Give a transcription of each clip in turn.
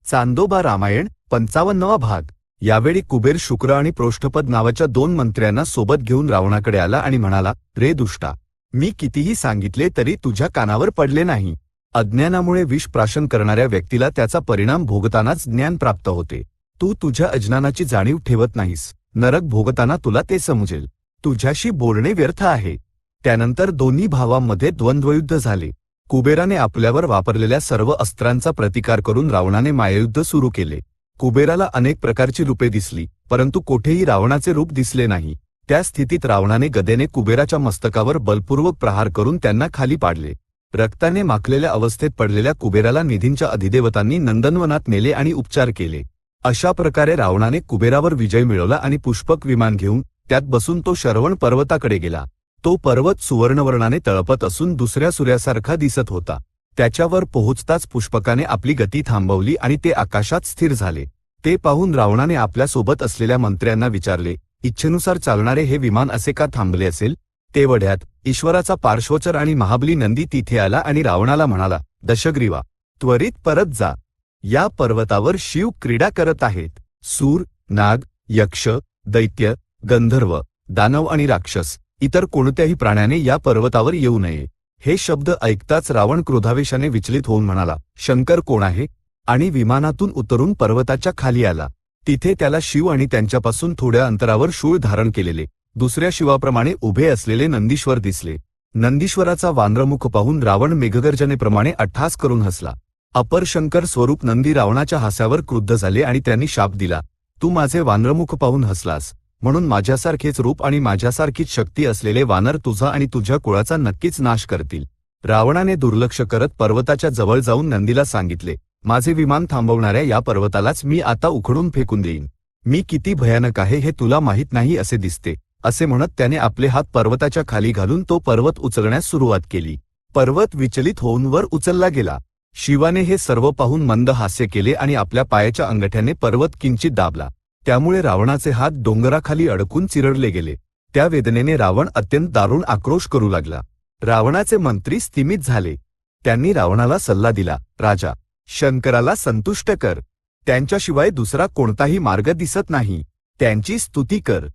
चांदोबा रामायण 55वा भाग। यावेळी कुबेर शुक्र आणि पृष्ठपद नावाच्या 2 मंत्र्यांना सोबत घेऊन रावणाकडे आला आणि म्हणाला, रे दुष्टा, मी कितीही सांगितले तरी तुझ्या कानावर पडले नाही। अज्ञानामुळे विष प्राशन करणाऱ्या व्यक्तीला त्याचा परिणाम भोगतानाच ज्ञान प्राप्त होते। तू तुझ्या अज्ञानाची जाणीव ठेवत नाहीस। नरक भोगताना तुला ते समजेल। तुझ्याशी बोलणे व्यर्थ आहे। त्यानंतर दोन्ही भावांमध्ये द्वंद्वयुद्ध झाले। कुबेराने आपल्यावर वापरलेल्या सर्व अस्त्रांचा प्रतिकार करून रावणाने मायायुद्ध सुरू केले। कुबेराला अनेक प्रकारची रूपे दिसली, परंतु कोठेही रावणाचे रूप दिसले नाही। त्या स्थितीत रावणाने गदेने कुबेराच्या मस्तकावर बलपूर्वक प्रहार करून त्यांना खाली पाडले। रक्ताने माखलेल्या अवस्थेत पडलेल्या कुबेराला निधींच्या अधिदेवतांनी नंदनवनात नेले आणि उपचार केले। अशा प्रकारे रावणाने कुबेरावर विजय मिळवला आणि पुष्पक विमान घेऊन त्यात बसून तो शरवण पर्वताकडे गेला। तो पर्वत सुवर्णवर्णाने तळपत असून दुसऱ्या सूर्यासारखा दिसत होता। त्याच्यावर पोहोचताच पुष्पकाने आपली गती थांबवली आणि ते आकाशात स्थिर झाले। ते पाहून रावणाने आपल्या सोबत असलेल्या मंत्र्यांना विचारले, इच्छेनुसार चालणारे हे विमान असे का थांबले असेल? तेवढ्यात ईश्वराचा पार्श्वचर आणि महाबली नंदी तिथे आला आणि रावणाला म्हणाला, दशग्रीवा, त्वरित परत जा। या पर्वतावर शिव क्रीडा करत आहेत। सूर, नाग, यक्ष, दैत्य, गंधर्व, दानव आणि राक्षस इतर कोणत्याही प्राण्याने या पर्वतावर येऊ नये। हे शब्द ऐकताच रावण क्रोधावेशाने विचलित होऊन म्हणाला, शंकर कोण आहे? आणि विमानातून उतरून पर्वताच्या खाली आला। तिथे त्याला शिव आणि त्यांच्यापासून थोड्या अंतरावर शूळ धारण केलेले दुसऱ्या शिवाप्रमाणे उभे असलेले नंदीश्वर दिसले। नंदीश्वराचा वानरमुख पाहून रावण मेघगर्जनेप्रमाणे अट्टहास करून हसला। अपर शंकर स्वरूप नंदी रावणाच्या हास्यावर क्रुद्ध झाले आणि त्यांनी शाप दिला, तू माझे वानरमुख पाहून हसलास, म्हणून माझ्यासारखेच रूप आणि माझ्यासारखीच शक्ती असलेले वानर तुझा आणि तुझ्या कुळाचा नक्कीच नाश करतील। रावणाने दुर्लक्ष करत पर्वताच्या जवळ जाऊन नंदीला सांगितले, माझे विमान थांबवणाऱ्या या पर्वतालाच मी आता उखडून फेकून देईन। मी किती भयानक आहे हे तुला माहीत नाही असे दिसते। असे म्हणत त्याने आपले हात पर्वताच्या खाली घालून तो पर्वत उचलण्यास सुरुवात केली। पर्वत विचलित होऊन वर उचलला गेला। शिवाने हे सर्व पाहून मंद हास्य केले आणि आपल्या पायाच्या अंगठ्याने पर्वत किंचित दाबला। त्यामुळे रावणाचे हात डोंगराखाली अडकून चिरडले गेले। त्या वेदनेने रावण अत्यंत दारुण आक्रोश करू लागला। रावणाचे मंत्री स्तिमित झाले। त्यांनी रावणाला सल्ला दिला, राजा, शंकराला संतुष्ट कर। त्यांच्याशिवाय दुसरा कोणताही मार्ग दिसत नाही। त्यांची स्तुती कर।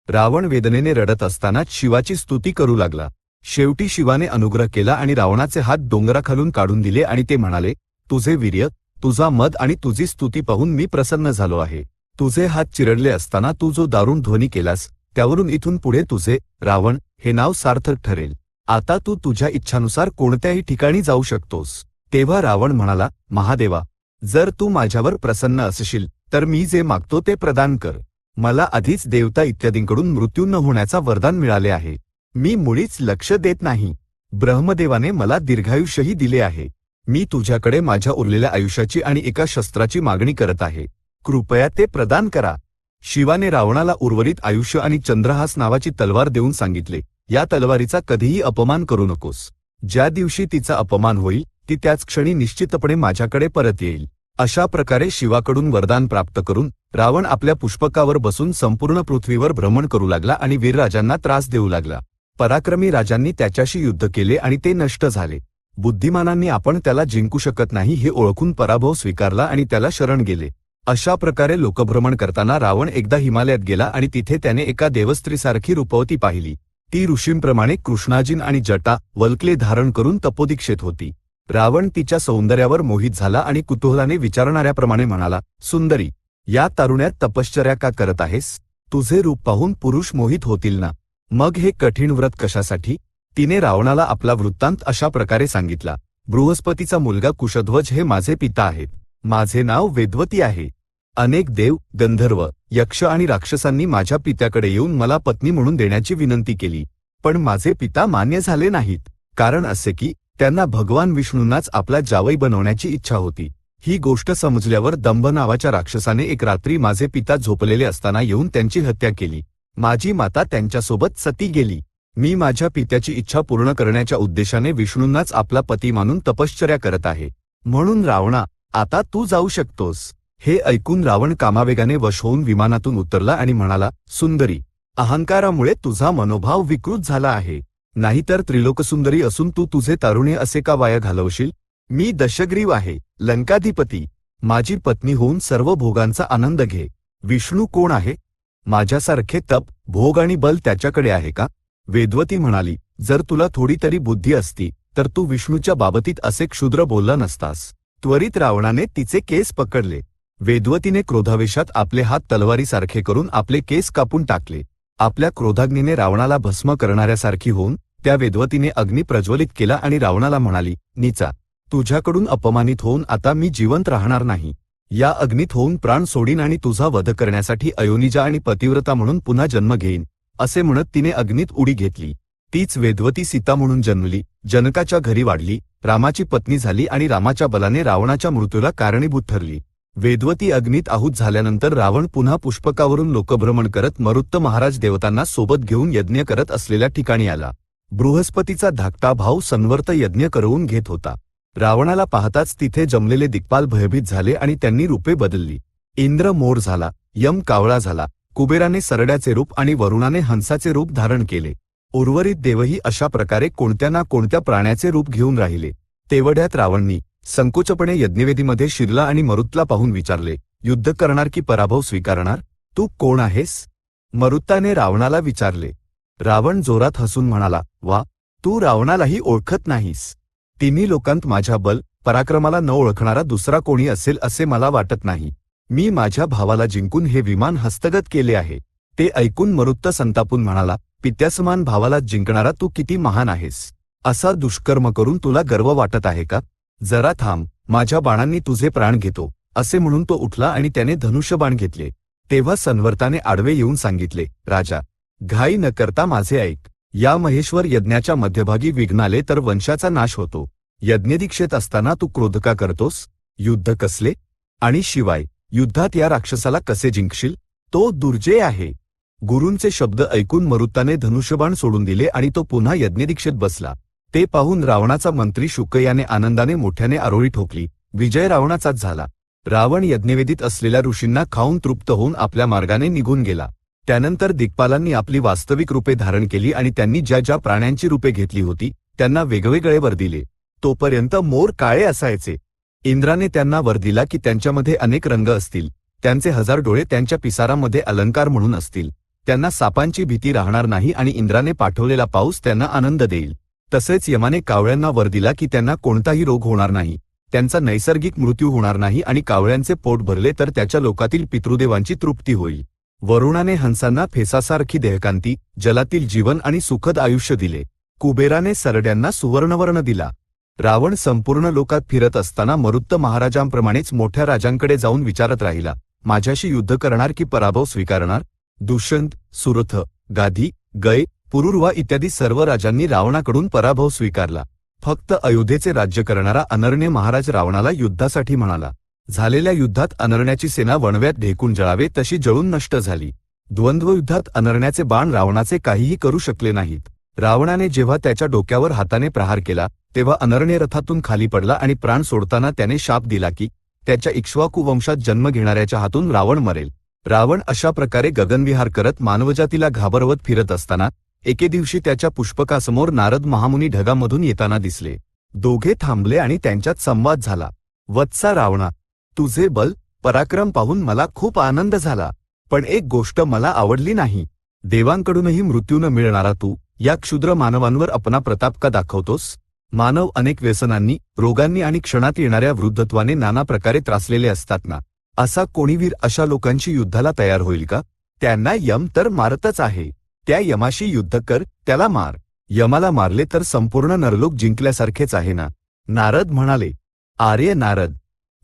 रावण वेदनेने रडत असतानाच शिवाची स्तुती करू लागला। शेवटी शिवाने अनुग्रह केला आणि रावणाचे हात डोंगराखालून काढून दिले आणि ते म्हणाले, तुझे वीर्य, तुझा मद आणि तुझी स्तुती पाहून मी प्रसन्न झालो आहे। तुझे हात चिरडले असताना तू जो दारुण ध्वनी केलास, त्यावरून इथून पुढे तुझे, रावण, हे नाव सार्थक ठरेल। आता तू तुझ्या इच्छानुसार कोणत्याही ठिकाणी जाऊ शकतोस। तेव्हा रावण म्हणाला, महादेवा, जर तू माझ्यावर प्रसन्न असशील तर मी जे मागतो ते प्रदान कर। मला आधीच देवता इत्यादींकडून मृत्यू न होण्याचा वरदान मिळाले आहे। मी मुळीच लक्ष देत नाही। ब्रह्मदेवाने मला दीर्घायुष्यही दिले आहे। मी तुझ्याकडे माझ्या उरलेल्या आयुष्याची आणि एका शस्त्राची मागणी करत आहे। कृपया ते प्रदान करा। शिवाने रावणाला उर्वरित आयुष्य आणि चंद्रहास नावाची तलवार देऊन सांगितले, या तलवारीचा कधीही अपमान करू नकोस। ज्या दिवशी तिचा अपमान होईल ती त्याच क्षणी निश्चितपणे माझ्याकडे परत येईल। अशा प्रकारे शिवाकडून वरदान प्राप्त करून रावण आपल्या पुष्पकावर बसून संपूर्ण पृथ्वीवर भ्रमण करू लागला आणि वीरराजांना त्रास देऊ लागला। पराक्रमी राजांनी त्याच्याशी युद्ध केले आणि ते नष्ट झाले। बुद्धिमानांनी आपण त्याला जिंकू शकत नाही हे ओळखून पराभव स्वीकारला आणि त्याला शरण गेले। अशा प्रकारे लोकभ्रमण करताना रावण एकदा हिमालयात गेला आणि तिथे त्याने एका देवस्त्रीसारखी रूपवती पाहिली। ती ऋषींप्रमाणे कृष्णाजीन आणि जटा, वल्कले धारण करून तपोदीक्षेत होती। रावण तिच्या सौंदर्यावर मोहित झाला आणि कुतूहलाने विचारणाऱ्याप्रमाणे म्हणाला, सुंदरी, या तारुण्यात तपश्चर्या का करत आहेस? तुझे रूप पाहून पुरुष मोहित होतील ना? मग हे कठीण व्रत कशासाठी? तिने रावणाला आपला वृत्तांत अशा प्रकारे सांगितला, बृहस्पतीचा मुलगा कुशध्वज हे माझे पिता आहेत। माझे नाव वेदवती आहे। अनेक देव, गंधर्व, यक्ष आणि राक्षसांनी माझ्या पित्याकडे येऊन मला पत्नी म्हणून देण्याची विनंती केली, पण माझे पिता मान्य झाले नाहीत। कारण असे की त्यांना भगवान विष्णूंनाच आपला जावई बनवण्याची इच्छा होती। ही गोष्ट समजल्यावर दंभ नावाच्या राक्षसाने एक रात्री माझे पिता झोपलेले असताना येऊन त्यांची हत्या केली। माझी माता त्यांच्यासोबत सती गेली। मी माझ्या पित्याची इच्छा पूर्ण करण्याच्या उद्देशाने विष्णूंनाच आपला पती मानून तपश्चर्या करत आहे। म्हणून रावणा, आता तू जाऊ शकतोस। हे ऐकून रावण कामावेगाने वश होऊन विमानातून उतरला आणि म्हणाला, सुंदरी, अहंकारामुळे तुझा मनोभाव विकृत झाला आहे। नाहीतर त्रिलोकसुंदरी असून तू तुझे तारुण्य असे का वाया घालवशील? मी दशग्रीव आहे, लंकाधिपती। माझी पत्नी होऊन सर्व भोगांचा आनंद घे. विष्णू कोण आहे? माझ्यासारखे तप, भोग आणि बल त्याच्याकडे आहे का? वेदवती म्हणाली, जर तुला थोडी तरी बुद्धी असती तर तू विष्णूच्या बाबतीत असे क्षुद्र बोलला नसतास. त्वरित रावणाने तिचे केस पकडले. वेदवतीने क्रोधावेशात आपले हात तलवारीसारखे करून आपले केस कापून टाकले. आपल्या क्रोधाग्नीने रावणाला भस्म करणाऱ्यासारखी होऊन त्या वेदवतीने अग्नी प्रज्वलित केला आणि रावणाला म्हणाली, नीचा, तुझ्याकडून अपमानित होऊन आता मी जिवंत राहणार नाही. या अग्नीत होऊन प्राण सोडीन आणि तुझा वध करण्यासाठी अयोनिजा आणि पतिव्रता म्हणून पुन्हा जन्म घेईन. असे म्हणत तिने अग्नीत उडी घेतली. तीच वेदवती सीता म्हणून जन्मली, जनकाच्या घरी वाढली, रामाची पत्नी झाली आणि रामाच्या बलाने रावणाच्या मृत्यूला कारणीभूत ठरली. वेदवती अग्नीत आहुत झाल्यानंतर रावण पुन्हा पुष्पकावरून लोकभ्रमण करत मरुत्त महाराज देवतांना सोबत घेऊन यज्ञ करत असलेल्या ठिकाणी आला. बृहस्पतीचा धाकटा भाऊ संवर्त यज्ञ करवून घेत होता. रावणाला पाहताच तिथे जमलेले दिक्पाल भयभीत झाले आणि त्यांनी रूपे बदलली. इंद्र मोर झाला, यम कावळा झाला, कुबेराने सरड्याचे रूप आणि वरुणाने हंसाचे रूप धारण केले. उर्वरित देवही अशा प्रकारे कोणत्या ना कोणत्या प्राण्याचे रूप घेऊन राहिले. तेवढ्यात रावणनी संकोचपणे यज्ञवेदीमध्ये शिरला आणि मरुत्तला पाहून विचारले, युद्ध करणार की पराभव स्वीकारणार? तू कोण आहेस? मरुत्ताने रावणाला विचारले. रावण जोरात हसून म्हणाला, वा, तू रावणालाही ओळखत नाहीस. तिन्ही लोकांत माझ्या बल पराक्रमाला न ओळखणारा दुसरा कोणी असेल असे मला वाटत नाही. मी माझ्या भावाला जिंकून हे विमान हस्तगत केले आहे. ते ऐकून मरुत्त संतापून म्हणाला, पित्यासमान भावाला जिंकणारा तू किती महान आहेस. असा दुष्कर्म करून तुला गर्व वाटत आहे का? जरा थांब, माझ्या बाणांनी तुझे प्राण घेतो. असे म्हणून तो उठला आणि त्याने धनुष्यबाण घेतले. तेव्हा संवर्ताने आडवे येऊन सांगितले, राजा, घाई न करता माझे ऐक. या महेश्वर यज्ञाच्या मध्यभागी विघ्न आले तर वंशाचा नाश होतो. यज्ञदीक्षेत असताना तू क्रोध का करतोस? युद्ध कसले? आणि शिवाय युद्धात या राक्षसाला कसे जिंकशील? तो दुर्जय आहे. गुरूंचे शब्द ऐकून मरुत्ताने धनुष्यबाण सोडून दिले आणि तो पुन्हा यज्ञदीक्षेत बसला. ते पाहून रावणाचा मंत्री शुक याने आनंदाने मोठ्याने आरोळी ठोकली. विजय रावणाचाच झाला. रावण यज्ञवेदीत असलेल्या ऋषींना खाऊन तृप्त होऊन आपल्या मार्गाने निघून गेला. त्यानंतर दिक्पालांनी आपली वास्तविक रूपे धारण केली आणि त्यांनी ज्या ज्या प्राण्यांची रूपे घेतली होती त्यांना वेगवेगळे वर दिले. तोपर्यंत मोर काळे असायचे. इंद्राने त्यांना वर दिला की त्यांच्यामध्ये अनेक रंग असतील, त्यांचे 1000 डोळे त्यांच्या पिसारामध्ये अलंकार म्हणून असतील, त्यांना सापांची भीती राहणार नाही आणि इंद्राने पाठवलेला पाऊस त्यांना आनंद देईल. तसेच यमाने कावळ्यांना वर दिला की त्यांना कोणताही रोग होणार नाही, त्यांचा नैसर्गिक मृत्यू होणार नाही आणि कावळ्यांचे पोट भरले तर त्याच्या लोकातील पितृदेवांची तृप्ती होईल. वरुणाने हंसांना फेसासारखी देहकांती, जलातील जीवन आणि सुखद आयुष्य दिले. कुबेराने सरड्यांना सुवर्णवर्ण दिला. रावण संपूर्ण लोकात फिरत असताना मरुत्त महाराजांप्रमाणेच मोठ्या राजांकडे जाऊन विचारत राहिला, माझ्याशी युद्ध करणार की पराभव स्वीकारणार? दुष्यंत, सुरथ, गाधी, गय, पुरुरवा इत्यादी सर्व राजांनी रावणाकडून पराभव स्वीकारला. फक्त अयोध्येचे राज्य करणारा अनर्ण्य महाराज रावणाला युद्धासाठी म्हणाला. झालेल्या युद्धात अनर्ण्याची सेना वणव्यात ढेकून जळावे तशी जळून नष्ट झाली. द्वंद्वयुद्धात अनर्ण्याचे बाण रावणाचे काहीही करू शकले नाहीत. रावणाने जेव्हा त्याच्या डोक्यावर हाताने प्रहार केला तेव्हा अनर्ण्य रथातून खाली पडला आणि प्राण सोडताना त्याने शाप दिला की त्याच्या इक्ष्वाकू वंशात जन्म घेणाऱ्याच्या हातून रावण मरेल. रावण अशा प्रकारे गगनविहार करत मानवजातीला घाबरवत फिरत असताना एके दिवशी त्याच्या पुष्पकासमोर नारद महामुनी ढगामधून येताना दिसले. दोघे थांबले आणि त्यांच्यात संवाद झाला. वत्सा रावणा, तुझे बल पराक्रम पाहून मला खूप आनंद झाला, पण एक गोष्ट मला आवडली नाही. देवांकडूनही मृत्यू न मिळणारा तू या क्षुद्र मानवांवर अपना प्रताप का दाखवतोस? मानव अनेक व्यसनांनी, रोगांनी आणि क्षणात येणाऱ्या वृद्धत्वाने नाना प्रकारे त्रासलेले असतात ना. असा कोणी वीर अशा लोकांशी युद्धाला तयार होईल का? त्यांना यम तर मारतच आहे. त्या यमाशी युद्ध कर, त्याला मार. यमाला मारले तर संपूर्ण नरलोक जिंकल्यासारखेच आहे ना. नारद म्हणाले, आर्य नारद,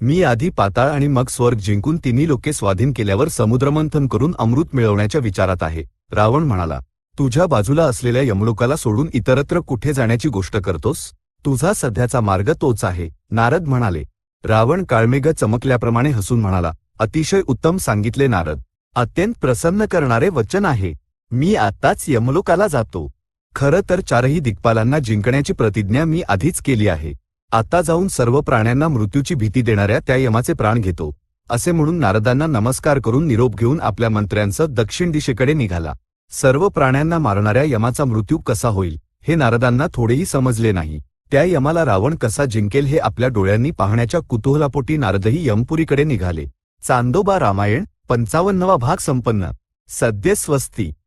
मी आधी पाताळ आणि मग स्वर्ग जिंकून तिन्ही लोके स्वाधीन केल्यावर समुद्रमंथन करून अमृत मिळवण्याच्या विचारात आहे. रावण म्हणाला, तुझ्या बाजूला असलेल्या यमलोकाला सोडून इतरत्र कुठे जाण्याची गोष्ट करतोस? तुझा सध्याचा मार्ग तोच आहे. नारद म्हणाले. रावण काळमेघ चमकल्याप्रमाणे हसून म्हणाला, अतिशय उत्तम सांगितले नारद. अत्यंत प्रसन्न करणारे वचन आहे. मी आत्ताच यमलोकाला जातो. खरं तर चारही दिक्पालांना जिंकण्याची प्रतिज्ञा मी आधीच केली आहे. आता जाऊन सर्व प्राण्यांना मृत्यूची भीती देणाऱ्या त्या यमाचे प्राण घेतो. असे म्हणून नारदांना नमस्कार करून निरोप घेऊन आपल्या मंत्र्यांसह दक्षिण दिशेकडे निघाला. सर्व प्राण्यांना मारणाऱ्या यमाचा मृत्यू कसा होईल हे नारदांना थोडेही समजले नाही. त्या यमाला रावण कसा जिंकेल हे आपल्या डोळ्यांनी पाहण्याच्या कुतूहलापोटी नारदही यमपुरीकडे निघाले. चांदोबा रामायण 55वा भाग संपन्न. सद्य स्वस्ती.